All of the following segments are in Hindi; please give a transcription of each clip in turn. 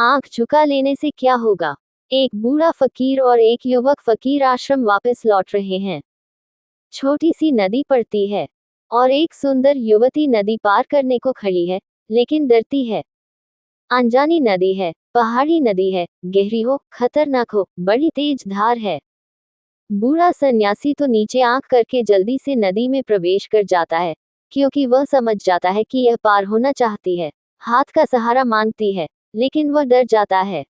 आंख झुका लेने से क्या होगा? एक बूढ़ा फकीर और एक युवक फकीर आश्रम वापस लौट रहे हैं। छोटी सी नदी पड़ती है और एक सुंदर युवती नदी पार करने को खड़ी है, लेकिन डरती है। अनजानी नदी है, पहाड़ी नदी है, गहरी हो, खतरनाक हो, बड़ी तेज धार है। बूढ़ा सन्यासी तो नीचे आंख करके जल्दी से नदी में प्रवेश कर जाता है, क्योंकि वह समझ जाता है कि यह पार होना चाहती है। हाथ का सहारा मांगती है, लेकिन वह डर जाता है।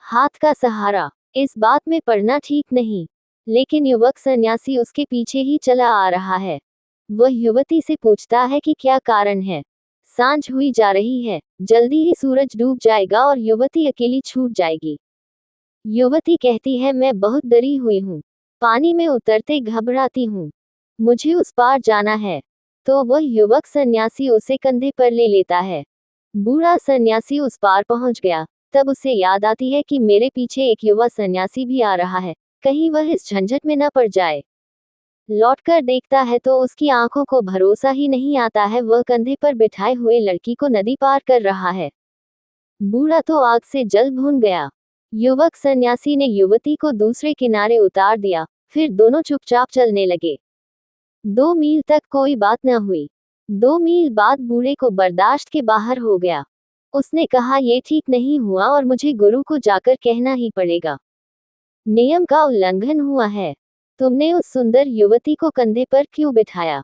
हाथ का सहारा, इस बात में पड़ना ठीक नहीं। लेकिन युवक सन्यासी उसके पीछे ही चला आ रहा है। वह युवती से पूछता है कि क्या कारण है। सांझ हुई जा रही है, जल्दी ही सूरज डूब जाएगा और युवती अकेली छूट जाएगी। युवती कहती है, मैं बहुत डरी हुई हूँ, पानी में उतरते घबराती हूँ, मुझे उस पार जाना है। तो वह युवक सन्यासी उसे कंधे पर ले लेता है। बूढ़ा सन्यासी उस पार पहुंच गया। तब उसे याद आती है कि मेरे पीछे एक युवा सन्यासी भी आ रहा है, कहीं वह इस झंझट में न पड़ जाए। लौटकर देखता है तो उसकी आंखों को भरोसा ही नहीं आता है, वह कंधे पर बिठाए हुए लड़की को नदी पार कर रहा है। बूढ़ा तो आग से जल भून गया। युवक सन्यासी ने युवती को दूसरे किनारे उतार दिया, फिर दोनों चुपचाप चलने लगे। 2 मील तक कोई बात न हुई। 2 मील बाद बूढ़े को बर्दाश्त के बाहर हो गया। उसने कहा, ये ठीक नहीं हुआ और मुझे गुरु को जाकर कहना ही पड़ेगा। नियम का उल्लंघन हुआ है। तुमने उस सुंदर युवती को कंधे पर क्यों बिठाया?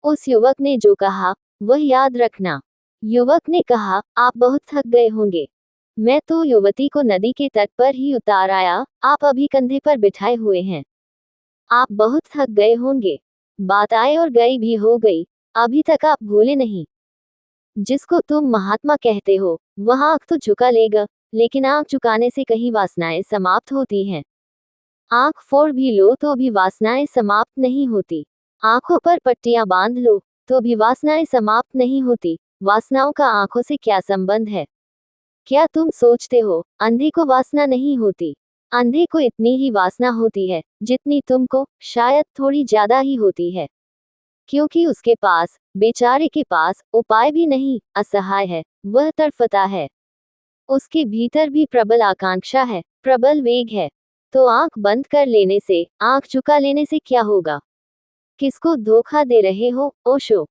उस युवक ने जो कहा, वह याद रखना। युवक ने कहा, आप बहुत थक गए होंगे। मैं तो युवती को नदी के तट पर ही उतार आया, आप अभी कंधे पर बिठाए हुए हैं। आप बहुत थक गए होंगे। बात आए और गई भी हो गई, अभी तक आप भूले नहीं। जिसको तुम महात्मा कहते हो, वह आंख तो झुका लेगा, लेकिन आंख झुकाने से कहीं वासनाएं समाप्त होती हैं। आंख फोड़ भी लो तो भी वासनाएं समाप्त नहीं होती। आंखों पर पट्टियां बांध लो तो भी वासनाएं समाप्त नहीं होती। वासनाओं का आंखों से क्या संबंध है? क्या तुम सोचते हो अंधे को वासना नहीं होती? अंधे को इतनी ही वासना होती है जितनी तुमको, शायद थोड़ी ज्यादा ही होती है, क्योंकि उसके पास, बेचारे के पास, उपाय भी नहीं, असहाय है, वह तड़फता है। उसके भीतर भी प्रबल आकांक्षा है, प्रबल वेग है। तो आंख बंद कर लेने से, आंख झुका लेने से क्या होगा? किसको धोखा दे रहे हो, ओशो?